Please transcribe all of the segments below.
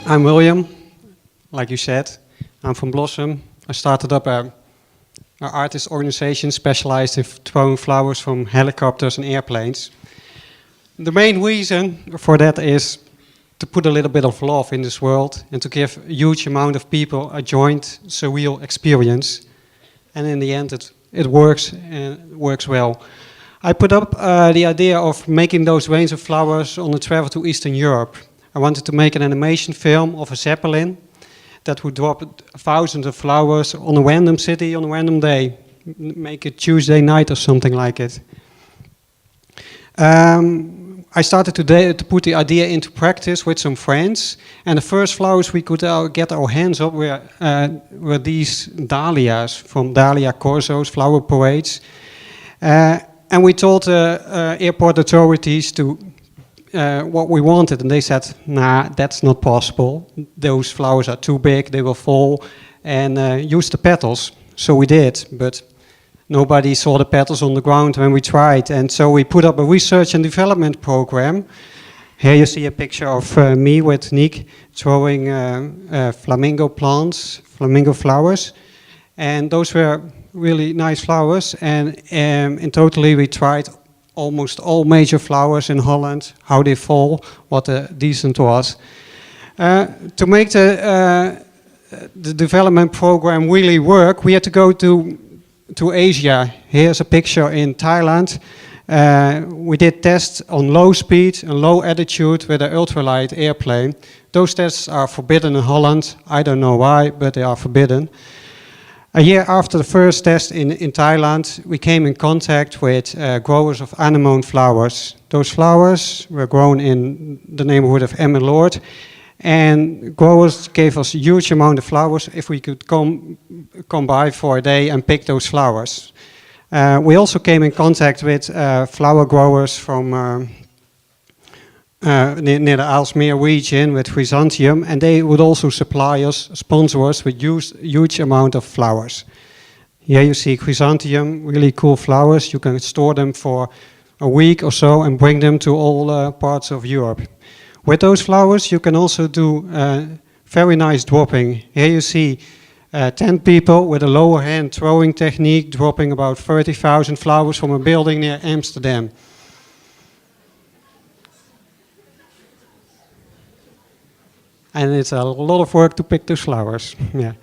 I'm William, like you said. I'm from Blossom. I started up an artist organization specialized in throwing flowers from helicopters and airplanes. The main reason for that is to put a little bit of love in this world and to give a huge amount of people a joint, surreal experience. And in the end, it works, and it works well. I put up the idea of making those rains of flowers on a travel to Eastern Europe. I wanted to make an animation film of a Zeppelin that would drop thousands of flowers on a random city on a random day. Make it Tuesday night or something like it. I started today to put the idea into practice with some friends. And the first flowers we could get our hands on were these dahlias from Dahlia Corso's flower parades. And we told the airport authorities to what we wanted, and they said, nah, that's not possible. Those flowers are too big, they will fall, and use the petals. So we did, but nobody saw the petals on the ground when we tried, and so we put up a research and development program. Here you see a picture of me with Nick throwing flamingo plants, flamingo flowers, and those were really nice flowers, and in totally we tried almost all major flowers in Holland, how they fall, what decent was. To make the development program really work, we had to go to Asia. Here's a picture in Thailand. We did tests on low speed and low altitude with an ultralight airplane. Those tests are forbidden in Holland. I don't know why, but they are forbidden. A year after the first test in Thailand, we came in contact with growers of anemone flowers. Those flowers were grown in the neighborhood of Emmeloord, and growers gave us a huge amount of flowers if we could come by for a day and pick those flowers. We also came in contact with flower growers from near the Aalsmeer region with Chrysanthemum, and they would also supply us, sponsor us with huge amount of flowers. Here you see Chrysanthemum, really cool flowers. You can store them for a week or so and bring them to all parts of Europe. With those flowers you can also do very nice dropping. Here you see 10 people with a lower hand throwing technique dropping about 30,000 flowers from a building near Amsterdam. And it's a lot of work to pick those flowers. Yeah.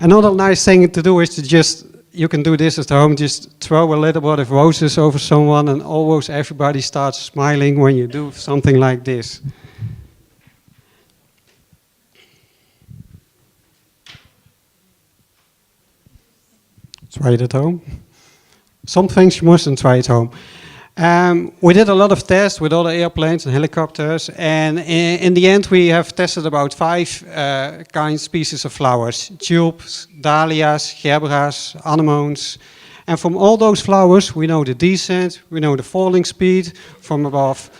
Another nice thing to do is to just, you can do this at home, just throw a little bit of roses over someone and almost everybody starts smiling when you do something like this. Try it at home. Some things you mustn't try at home. We did a lot of tests with other airplanes and helicopters, and in the end we have tested about 5 species of flowers: tulips, dahlias, gerbera's, anemones. And from all those flowers we know the descent, we know the falling speed from above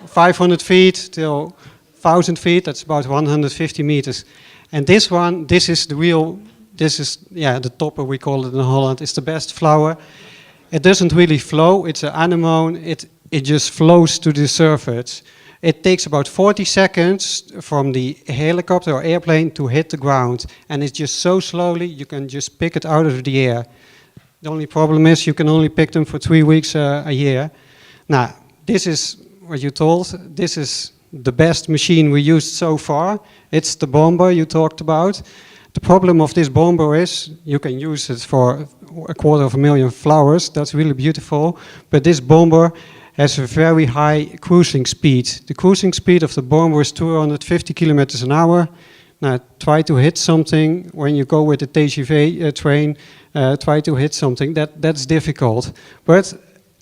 500 feet till 1,000 feet, that's about 150 meters. And this one, this is the topper, we call it in Holland, it's the best flower. It doesn't really flow, it's an anemone, it just flows to the surface. It takes about 40 seconds from the helicopter or airplane to hit the ground, and it's just so slowly you can just pick it out of the air. The only problem is you can only pick them for 3 weeks a year. Now, this is what you told, this is the best machine we used so far. It's the bomber you talked about. The problem of this bomber is you can use it for 250,000 flowers, that's really beautiful, but this bomber has a very high cruising speed. The cruising speed of the bomber is 250 kilometers an hour. Now try to hit something when you go with the TGV train, try to hit something, that's difficult. But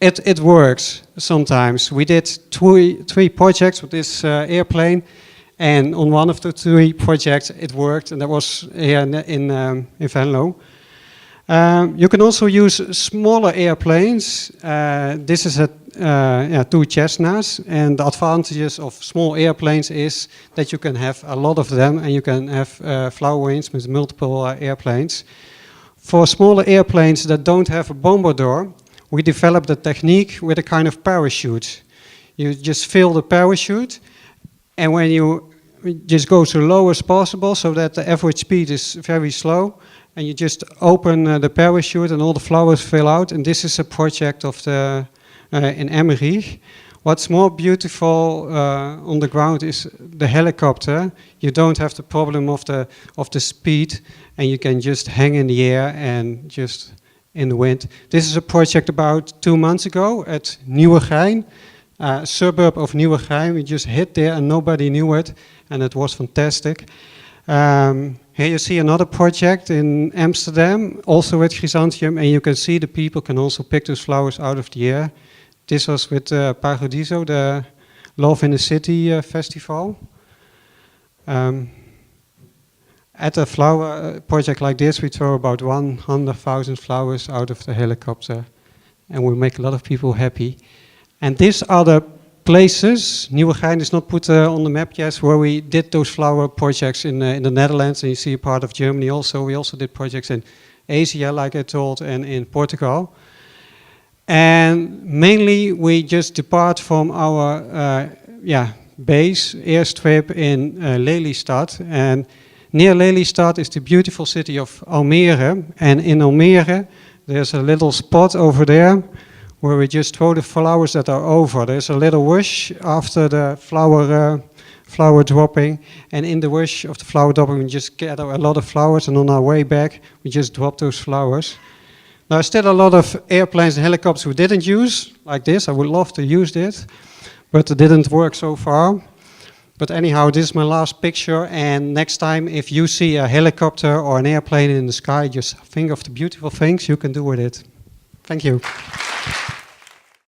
it works sometimes. We did three projects with this airplane, and on one of the 3 projects it worked, and that was here in Venlo. You can also use smaller airplanes. This is 2 Cessnas, and the advantages of small airplanes is that you can have a lot of them and you can have flower range with multiple airplanes. For smaller airplanes that don't have a bomber door, we developed a technique with a kind of parachute. You just fill the parachute, and when you just go so low as possible so that the average speed is very slow, and you just open the parachute and all the flowers fill out. And this is a project of the in Emmerich. What's more beautiful on the ground is the helicopter. You don't have the problem of the speed, and you can just hang in the air and just in the wind. This is a project about 2 months ago at Nieuwegein, a suburb of Nieuwegein. We just hit there and nobody knew it, and it was fantastic. Here you see another project in Amsterdam, also with Chrysanthemum, and you can see the people can also pick those flowers out of the air. This was with Paradiso, the Love in the City festival. At a flower project like this, we throw about 100,000 flowers out of the helicopter, and we make a lot of people happy. And these are the places, Nieuwegein is not put on the map yet, where we did those flower projects in the Netherlands, and you see a part of Germany also. We also did projects in Asia, like I told, and in Portugal. And mainly we just depart from our base, airstrip in Lelystad. And near Lelystad is the beautiful city of Almere. And in Almere, there's a little spot over there where we just throw the flowers that are over. There's a little whoosh after the flower dropping. And in the whoosh of the flower dropping, we just gather a lot of flowers. And on our way back, we just drop those flowers. Now, there's still a lot of airplanes and helicopters we didn't use, like this. I would love to use this, but it didn't work so far. But anyhow, this is my last picture, and next time if you see a helicopter or an airplane in the sky, just think of the beautiful things you can do with it. Thank you.